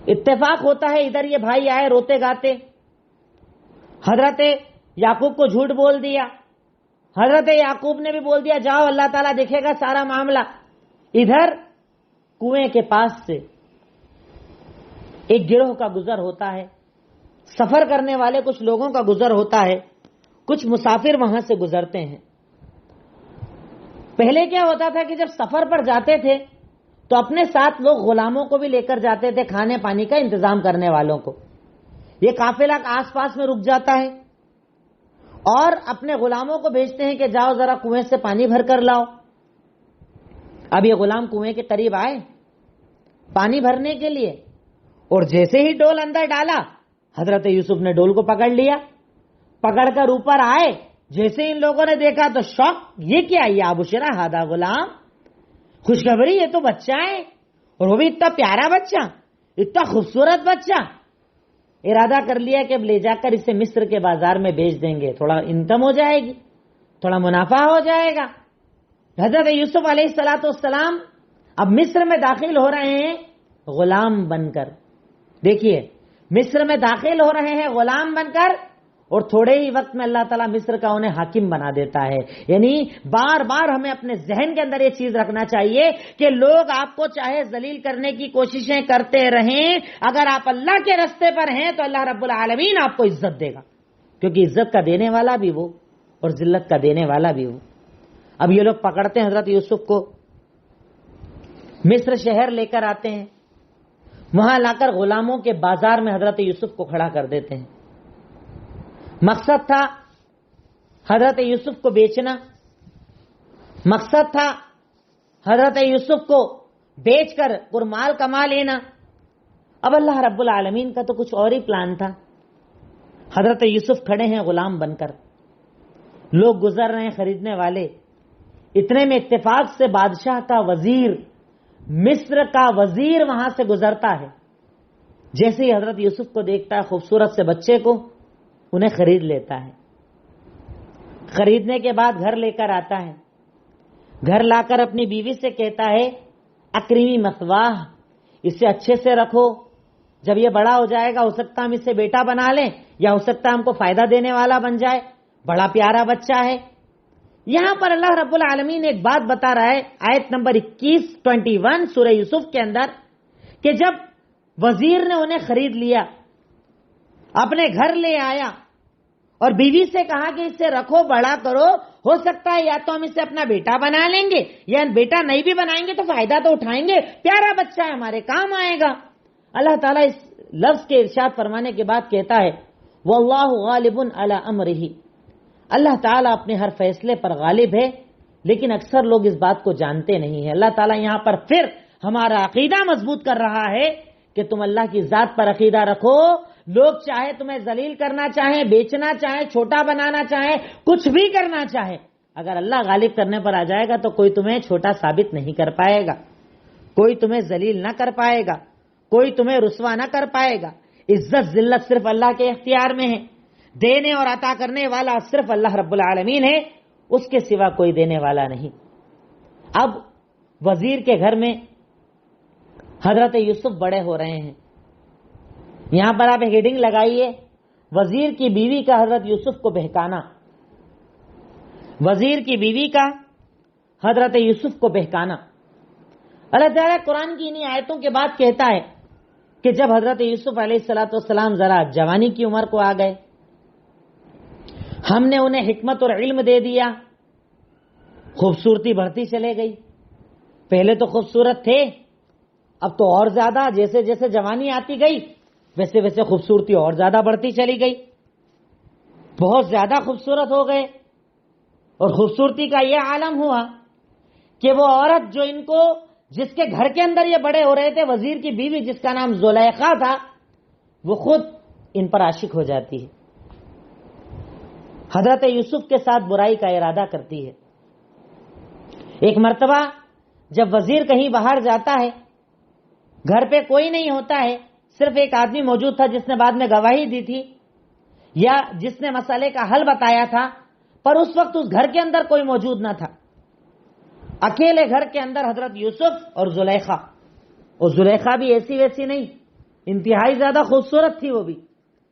اتفاق ہوتا ہے ادھر یہ بھائی آئے روتے گاتے، حضرت یعقوب کو جھوٹ بول دیا، حضرت یعقوب نے بھی بول دیا جاؤ اللہ تعالیٰ دیکھے گا سارا معاملہ۔ ادھر کنویں کے پاس سے ایک گروہ کا گزر ہوتا ہے، سفر کرنے والے کچھ لوگوں کا گزر ہوتا ہے، کچھ مسافر وہاں سے گزرتے ہیں۔ پہلے کیا ہوتا تھا کہ جب سفر پر جاتے تھے تو اپنے ساتھ لوگ غلاموں کو بھی لے کر جاتے تھے، کھانے پانی کا انتظام کرنے والوں کو۔ یہ قافلہ آس پاس میں رک جاتا ہے اور اپنے غلاموں کو بھیجتے ہیں کہ جاؤ ذرا کنویں سے پانی بھر کر لاؤ۔ اب یہ غلام کنویں کے قریب آئے پانی بھرنے کے لیے، اور جیسے ہی ڈول اندر ڈالا حضرت یوسف نے ڈول کو پکڑ لیا، پکڑ کر اوپر آئے، جیسے ان لوگوں نے دیکھا تو شوق، یہ کیا، یا بشرا ہادہ غلام، خوشخبری یہ تو بچہ ہے، اور وہ بھی اتنا پیارا بچہ، اتنا خوبصورت بچہ۔ ارادہ کر لیا کہ اب لے جا کر اسے مصر کے بازار میں بیچ دیں گے، تھوڑا انکم ہو جائے گی، تھوڑا منافع ہو جائے گا۔ حضرت یوسف علیہ السلام اب مصر میں داخل ہو رہے ہیں غلام بن کر۔ دیکھیے مصر میں داخل ہو رہے ہیں غلام بن کر، اور تھوڑے ہی وقت میں اللہ تعالیٰ مصر کا انہیں حاکم بنا دیتا ہے۔ یعنی بار بار ہمیں اپنے ذہن کے اندر یہ چیز رکھنا چاہیے کہ لوگ آپ کو چاہے ذلیل کرنے کی کوششیں کرتے رہیں، اگر آپ اللہ کے راستے پر ہیں تو اللہ رب العالمین آپ کو عزت دے گا، کیونکہ عزت کا دینے والا بھی وہ اور ذلت کا دینے والا بھی وہ۔ اب یہ لوگ پکڑتے ہیں حضرت یوسف کو، مصر شہر لے کر آتے ہیں، وہاں لا کر غلاموں کے بازار میں حضرت یوسف کو کھڑا کر دیتے ہیں۔ مقصد تھا حضرت یوسف کو بیچنا، مقصد تھا حضرت یوسف کو بیچ کر پرمال کما لینا۔ اب اللہ رب العالمین کا تو کچھ اور ہی پلان تھا۔ حضرت یوسف کھڑے ہیں غلام بن کر، لوگ گزر رہے ہیں خریدنے والے، اتنے میں اتفاق سے بادشاہ کا وزیر، مصر کا وزیر وہاں سے گزرتا ہے۔ جیسے ہی حضرت یوسف کو دیکھتا ہے، خوبصورت سے بچے کو، انہیں خرید لیتا ہے۔ خریدنے کے بعد گھر لے کر آتا ہے، گھر لا کر اپنی بیوی سے کہتا ہے اکریمی مثواہ، اسے اچھے سے رکھو، جب یہ بڑا ہو جائے گا ہو سکتا ہم اسے بیٹا بنا لیں، یا ہو سکتا ہم کو فائدہ دینے والا بن جائے، بڑا پیارا بچہ ہے۔ یہاں پر اللہ رب العالمین ایک بات بتا رہا ہے، آیت نمبر 21 سورہ یوسف کے اندر، کہ جب وزیر نے انہیں خرید لیا، اپنے گھر لے آیا اور بیوی سے کہا کہ اسے رکھو، بڑا کرو، ہو سکتا ہے یا تو ہم اسے اپنا بیٹا بنا لیں گے، یا بیٹا نہیں بھی بنائیں گے تو فائدہ تو اٹھائیں گے، پیارا بچہ ہے ہمارے کام آئے گا۔ اللہ تعالیٰ اس لفظ کے ارشاد فرمانے کے بعد کہتا ہے واللہ غالب علی امرہ، اللہ تعالیٰ اپنے ہر فیصلے پر غالب ہے، لیکن اکثر لوگ اس بات کو جانتے نہیں ہیں۔ اللہ تعالیٰ یہاں پر پھر ہمارا عقیدہ مضبوط کر رہا ہے کہ تم اللہ کی ذات پر عقیدہ رکھو، لوگ چاہے تمہیں ذلیل کرنا چاہیں، بیچنا چاہیں، چھوٹا بنانا چاہیں، کچھ بھی کرنا چاہیں، اگر اللہ غالب کرنے پر آ جائے گا تو کوئی تمہیں چھوٹا ثابت نہیں کر پائے گا، کوئی تمہیں ذلیل نہ کر پائے گا، کوئی تمہیں رسوا نہ کر پائے گا۔ عزت ذلت صرف اللہ کے اختیار میں ہے، دینے اور عطا کرنے والا صرف اللہ رب العالمین ہے، اس کے سوا کوئی دینے والا نہیں۔ اب وزیر کے گھر میں حضرت یوسف بڑے ہو رہے ہیں۔ یہاں پر آپ ہیڈنگ لگائیے، وزیر کی بیوی کا حضرت یوسف کو بہکانا، وزیر کی بیوی کا حضرت یوسف کو بہکانا۔ اللہ تعالیٰ قرآن کی انہی آیتوں کے بعد کہتا ہے کہ جب حضرت یوسف علیہ السلام ذرا جوانی کی عمر کو آ گئے، ہم نے انہیں حکمت اور علم دے دیا، خوبصورتی بڑھتی چلے گئی، پہلے تو خوبصورت تھے، اب تو اور زیادہ، جیسے جیسے جوانی آتی گئی ویسے ویسے خوبصورتی اور زیادہ بڑھتی چلی گئی، بہت زیادہ خوبصورت ہو گئے۔ اور خوبصورتی کا یہ عالم ہوا کہ وہ عورت جو ان کو، جس کے گھر کے اندر یہ بڑے ہو رہے تھے، وزیر کی بیوی جس کا نام زلیخا تھا، وہ خود ان پر عاشق ہو جاتی ہے، حضرت یوسف کے ساتھ برائی کا ارادہ کرتی ہے۔ ایک مرتبہ جب وزیر کہیں باہر جاتا ہے، گھر پہ کوئی نہیں ہوتا ہے، صرف ایک آدمی موجود تھا جس نے بعد میں گواہی دی تھی یا جس نے مسئلے کا حل بتایا تھا، پر اس وقت اس گھر کے اندر کوئی موجود نہ تھا، اکیلے گھر کے اندر حضرت یوسف اور زلیخا، اور زلیخا بھی ایسی ویسی نہیں، انتہائی زیادہ خوبصورت تھی، وہ بھی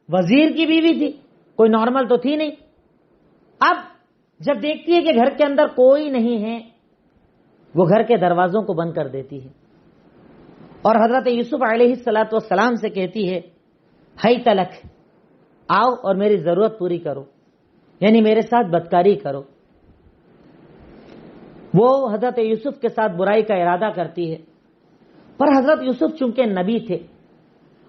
وزیر کی بیوی تھی، کوئی نارمل تو تھی نہیں۔ اب جب دیکھتی ہے کہ گھر کے اندر کوئی نہیں ہے، وہ گھر کے دروازوں کو بند کر دیتی ہے اور حضرت یوسف علیہ السلام سے کہتی ہے ہی تلک، آؤ اور میری ضرورت پوری کرو، یعنی میرے ساتھ بدکاری کرو۔ وہ حضرت یوسف کے ساتھ برائی کا ارادہ کرتی ہے، پر حضرت یوسف چونکہ نبی تھے،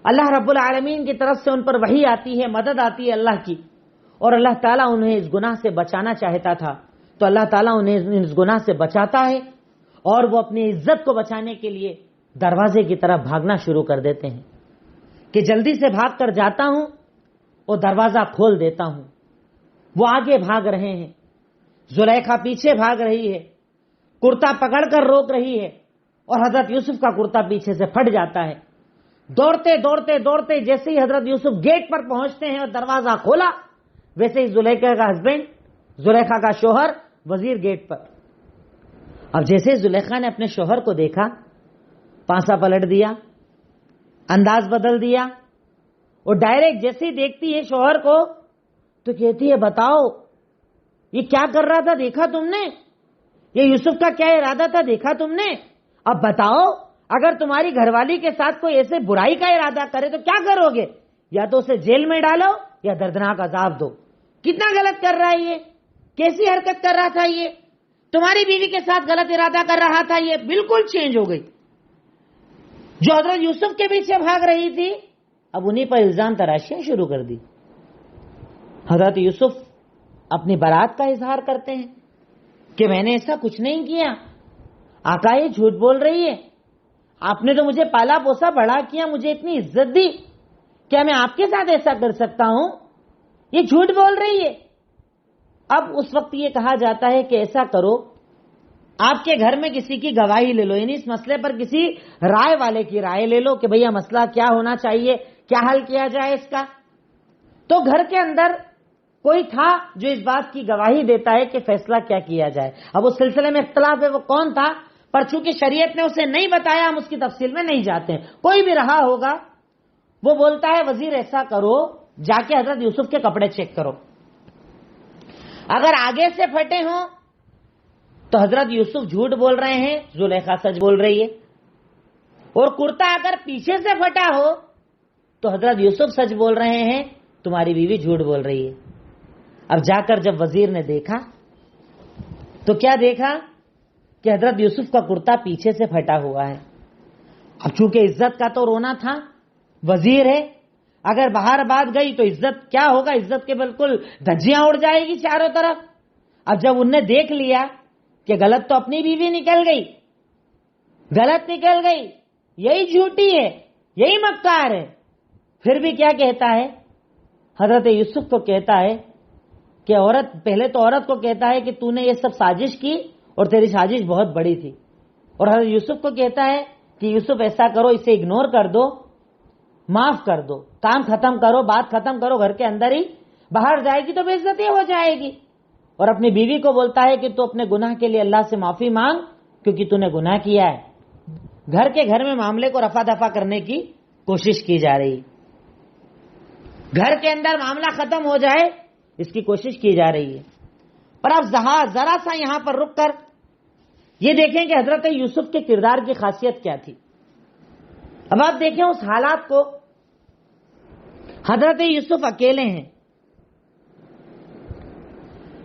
اللہ رب العالمین کی طرف سے ان پر وحی آتی ہے، مدد آتی ہے اللہ کی، اور اللہ تعالیٰ انہیں اس گناہ سے بچانا چاہتا تھا، تو اللہ تعالیٰ انہیں اس گناہ سے بچاتا ہے، اور وہ اپنی عزت کو بچانے کے لیے دروازے کی طرف بھاگنا شروع کر دیتے ہیں کہ جلدی سے بھاگ کر جاتا ہوں اور دروازہ کھول دیتا ہوں۔ وہ آگے بھاگ رہے ہیں، زلیخا پیچھے بھاگ رہی ہے، کرتا پکڑ کر روک رہی ہے، اور حضرت یوسف کا کرتا پیچھے سے پھٹ جاتا ہے۔ دوڑتے دوڑتے دوڑتے جیسے ہی حضرت یوسف گیٹ پر پہنچتے ہیں اور دروازہ کھولا، ویسے ہی زلیخا کا ہسبینڈ، زلیخا کا شوہر وزیر گیٹ پر۔ اب جیسے زلیخا نے اپنے شوہر کو دیکھا، پانسا پلٹ دیا، انداز بدل دیا، اور ڈائریکٹ جیسے ہی دیکھتی ہے شوہر کو تو کہتی ہے بتاؤ یہ کیا کر رہا تھا، دیکھا تم نے؟ یہ یوسف کا کیا ارادہ تھا، دیکھا تم نے؟ اب بتاؤ اگر تمہاری گھر والی کے ساتھ کوئی ایسے برائی کا ارادہ کرے تو کیا کرو گے؟ یا تو اسے جیل میں ڈالو یا دردناک عذاب دو۔ کتنا غلط کر رہا ہے یہ، کیسی حرکت کر رہا تھا یہ، تمہاری بیوی کے ساتھ غلط ارادہ کر رہا تھا، یہ بالکل چینج ہو گئی۔ جو حضرت یوسف کے پیچھے بھاگ رہی تھی اب انہی پر الزام تراشیاں شروع کر دی۔ حضرت یوسف اپنی برات کا اظہار کرتے ہیں کہ میں نے ایسا کچھ نہیں کیا، آقا یہ جھوٹ بول رہی ہے، آپ نے تو مجھے پالا پوسا بڑا کیا، مجھے اتنی عزت دی، کیا میں آپ کے ساتھ ایسا کر سکتا ہوں؟ یہ جھوٹ بول رہی ہے. اب اس وقت یہ کہا جاتا ہے کہ ایسا کرو، آپ کے گھر میں کسی کی گواہی لے لو، یعنی اس مسئلے پر کسی رائے والے کی رائے لے لو کہ بھیا مسئلہ کیا ہونا چاہیے، کیا حل کیا جائے اس کا. تو گھر کے اندر کوئی تھا جو اس بات کی گواہی دیتا ہے کہ فیصلہ کیا کیا جائے. اب اس سلسلے میں اختلاف ہے وہ کون تھا، پر چونکہ شریعت نے اسے نہیں بتایا ہم اس کی تفصیل میں نہیں جاتے ہیں. کوئی بھی رہا ہوگا وہ بولتا ہے وزیر ایسا کرو، جا کے حضرت یوسف کے کپڑے چیک کرو، اگر آگے سے پھٹے ہوں تو حضرت یوسف جھوٹ بول رہے ہیں، زلیخا سچ بول رہی ہے، اور کرتا اگر پیچھے سے پھٹا ہو تو حضرت یوسف سچ بول رہے ہیں، تمہاری بیوی جھوٹ بول رہی ہے. اب جا کر جب وزیر نے دیکھا تو کیا دیکھا کہ حضرت یوسف کا کرتا پیچھے سے پھٹا ہوا ہے. اب چونکہ عزت کا تو رونا تھا، وزیر ہے، اگر باہر بات گئی تو عزت کیا ہوگا، عزت کے بالکل دھجیاں اڑ جائے گی چاروں طرف. اب جب انہوں نے دیکھ لیا کہ غلط تو اپنی بیوی نکل گئی، غلط نکل گئی، یہی جھوٹی ہے، یہی مکار ہے، پھر بھی کیا کہتا ہے، حضرت یوسف کو کہتا ہے کہ عورت، پہلے تو عورت کو کہتا ہے کہ تو نے یہ سب سازش کی اور تیری سازش بہت بڑی تھی، اور حضرت یوسف کو کہتا ہے کہ یوسف ایسا کرو، اسے اگنور کر دو، معاف کر دو، کام ختم کرو، بات ختم کرو، گھر کے اندر ہی، باہر جائے گی تو بے عزتی ہو جائے گی. اور اپنی بیوی کو بولتا ہے کہ تو اپنے گناہ کے لیے اللہ سے معافی مانگ کیونکہ تو نے گناہ کیا ہے. گھر میں معاملے کو رفع دفع کرنے کی کوشش کی جا رہی، گھر کے اندر معاملہ ختم ہو جائے اس کی کوشش کی جا رہی ہے. پر اب ذرا سا یہاں پر رک کر یہ دیکھیں کہ حضرت یوسف کے کردار کی خاصیت کیا تھی. اب آپ دیکھیں اس حالات کو، حضرت یوسف اکیلے ہیں،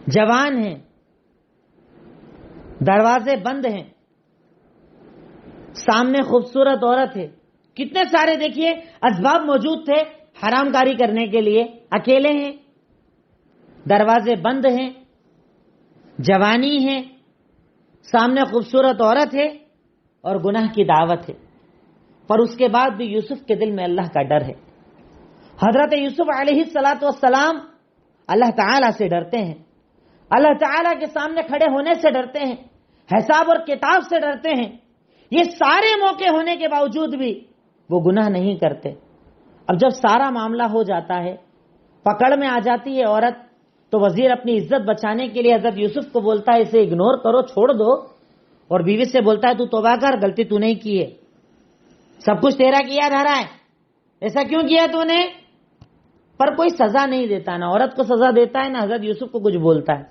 جوان ہیں، دروازے بند ہیں، سامنے خوبصورت عورت ہے، کتنے سارے دیکھیے اسباب موجود تھے حرام کاری کرنے کے لیے، اکیلے ہیں، دروازے بند ہیں، جوانی ہے، سامنے خوبصورت عورت ہے اور گناہ کی دعوت ہے. پر اس کے بعد بھی یوسف کے دل میں اللہ کا ڈر ہے. حضرت یوسف علیہ الصلاۃ والسلام اللہ تعالیٰ سے ڈرتے ہیں، اللہ تعالیٰ کے سامنے کھڑے ہونے سے ڈرتے ہیں، حساب اور کتاب سے ڈرتے ہیں. یہ سارے موقع ہونے کے باوجود بھی وہ گناہ نہیں کرتے. اب جب سارا معاملہ ہو جاتا ہے، پکڑ میں آ جاتی ہے عورت، تو وزیر اپنی عزت بچانے کے لیے حضرت یوسف کو بولتا ہے اسے اگنور کرو، چھوڑ دو، اور بیوی سے بولتا ہے تو توبہ کر، غلطی تو نہیں کی ہے، سب کچھ تیرا کیا دھرا ہے، ایسا کیوں کیا تو نے. پر کوئی سزا نہیں دیتا، نہ عورت کو سزا دیتا ہے نہ حضرت یوسف کو کچھ بولتا ہے.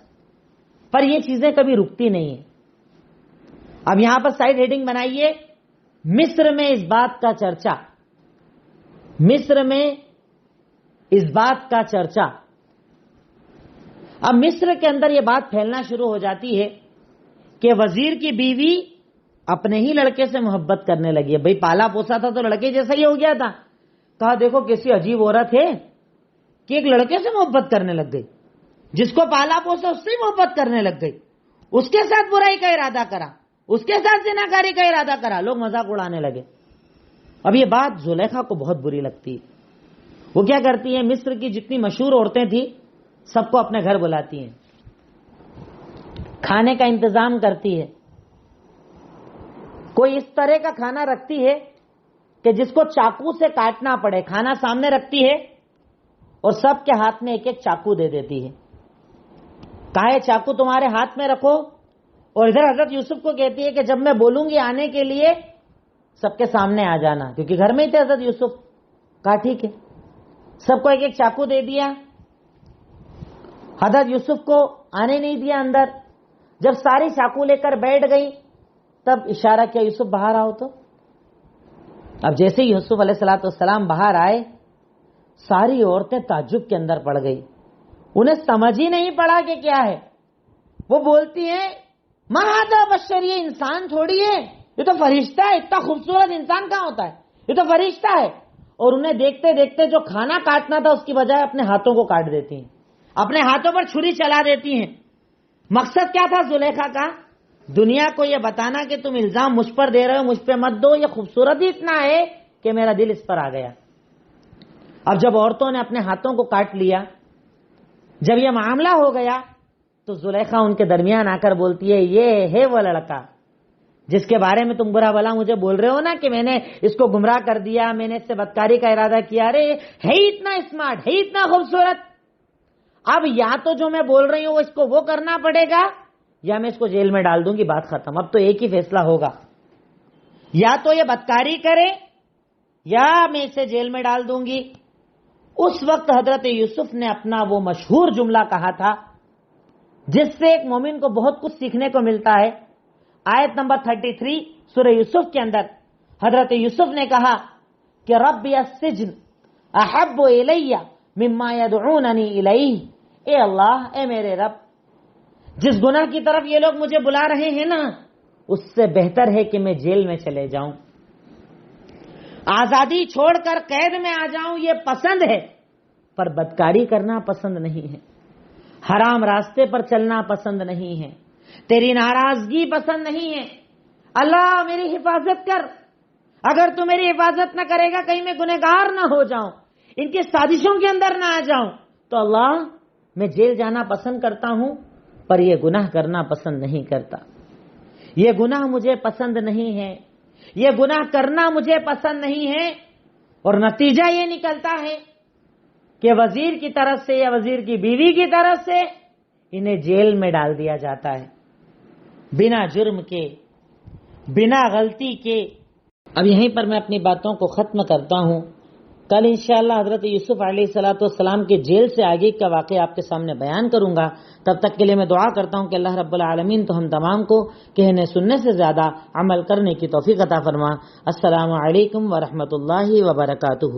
پر یہ چیزیں کبھی رکتی نہیں ہیں. اب یہاں پر سائیڈ ہیڈنگ بنائیے، مصر میں اس بات کا چرچا، مصر میں اس بات کا چرچا. اب مصر کے اندر یہ بات پھیلنا شروع ہو جاتی ہے کہ وزیر کی بیوی اپنے ہی لڑکے سے محبت کرنے لگی ہے. بھئی پالا پوسا تھا تو لڑکے جیسا ہی ہو گیا تھا. کہا دیکھو کیسی عجیب عورت ہے کہ ایک لڑکے سے محبت کرنے لگ گئی، جس کو پالا پوسا اس سے ہی محبت کرنے لگ گئی، اس کے ساتھ برائی کا ارادہ کرا، اس کے ساتھ زناکاری کا ارادہ کرا. لوگ مذاق اڑانے لگے. اب یہ بات زلیخا کو بہت بری لگتی ہے. وہ کیا کرتی ہے، مصر کی جتنی مشہور عورتیں تھیں سب کو اپنے گھر بلاتی ہیں، کھانے کا انتظام کرتی ہے، کوئی اس طرح کا کھانا رکھتی ہے کہ جس کو چاقو سے کاٹنا پڑے، کھانا سامنے رکھتی ہے اور سب کے ہاتھ میں ایک ایک چاقو دے دیتی ہے. کہا ہے چاقو تمہارے ہاتھ میں رکھو، اور ادھر حضرت یوسف کو کہتی ہے کہ جب میں بولوں گی آنے کے لیے سب کے سامنے آ جانا، کیونکہ گھر میں ہی تھے حضرت یوسف. کہا ٹھیک ہے، سب کو ایک ایک چاقو دے دیا. حضرت یوسف کو آنے نہیں دیا اندر. جب ساری چاقو لے کر بیٹھ گئی تب اشارہ کیا یوسف باہر آؤ. تو اب جیسے ہی یوسف علیہ الصلوۃ والسلام باہر آئے، ساری عورتیں تعجب کے اندر پڑ گئی، انہیں سمجھ ہی نہیں پڑا کہ کیا ہے. وہ بولتی ہیں ما ھذا بشر، یہ انسان تھوڑی ہے، یہ تو فرشتہ ہے، اتنا خوبصورت انسان کہاں ہوتا ہے، یہ تو فرشتہ ہے. اور انہیں دیکھتے دیکھتے جو کھانا کاٹنا تھا اس کی بجائے اپنے ہاتھوں کو کاٹ دیتی ہیں، اپنے ہاتھوں پر چھری چلا دیتی ہیں. مقصد کیا تھا زلیخا کا؟ دنیا کو یہ بتانا کہ تم الزام مجھ پر دے رہے ہو، مجھ پہ مت دو، یہ خوبصورت ہی اتنا ہے کہ میرا دل اس پر آ گیا. اب جب عورتوں نے اپنے ہاتھوں کو کاٹ لیا جب یہ معاملہ ہو گیا تو زلیخا ان کے درمیان آ کر بولتی ہے یہ ہے وہ لڑکا جس کے بارے میں تم برا بلا مجھے بول رہے ہو نا کہ میں نے اس کو گمراہ کر دیا، میں نے اس سے بدکاری کا ارادہ کیا، ارے ہے اتنا اسمارٹ، ہے اتنا خوبصورت، اب یا تو جو میں بول رہی ہوں اس کو وہ کرنا پڑے گا یا میں اس کو جیل میں ڈال دوں گی، بات ختم، اب تو ایک ہی فیصلہ ہوگا، یا تو یہ بدکاری کرے یا میں اسے جیل میں ڈال دوں گی۔ اس وقت حضرت یوسف نے اپنا وہ مشہور جملہ کہا تھا جس سے ایک مومن کو بہت کچھ سیکھنے کو ملتا ہے۔ آیت نمبر 33 سورہ یوسف کے اندر حضرت یوسف نے کہا کہ ربی السجن احب الی مما یدعوننی الیہ، اے اللہ، اے میرے رب، جس گناہ کی طرف یہ لوگ مجھے بلا رہے ہیں نا اس سے بہتر ہے کہ میں جیل میں چلے جاؤں، آزادی چھوڑ کر قید میں آ جاؤں یہ پسند ہے، پر بدکاری کرنا پسند نہیں ہے، حرام راستے پر چلنا پسند نہیں ہے، تیری ناراضگی پسند نہیں ہے، اللہ میری حفاظت کر، اگر تو میری حفاظت نہ کرے گا کہیں میں گنہگار نہ ہو جاؤں، ان کی سازشوں کے اندر نہ آ جاؤں، تو اللہ میں جیل جانا پسند کرتا ہوں پر یہ گناہ کرنا پسند نہیں کرتا، یہ گناہ مجھے پسند نہیں ہے، یہ گناہ کرنا مجھے پسند نہیں ہے، اور نتیجہ یہ نکلتا ہے کہ وزیر کی طرف سے یا وزیر کی بیوی کی طرف سے انہیں جیل میں ڈال دیا جاتا ہے بنا جرم کے، بنا غلطی کے۔ اب یہیں پر میں اپنی باتوں کو ختم کرتا ہوں، کل انشاءاللہ حضرت یوسف علیہ السلام کے جیل سے آگے کا واقعہ آپ کے سامنے بیان کروں گا۔ تب تک کے لیے میں دعا کرتا ہوں کہ اللہ رب العالمین تو ہم تمام کو کہنے سننے سے زیادہ عمل کرنے کی توفیق عطا فرما۔ السلام علیکم ورحمۃ اللہ وبرکاتہ۔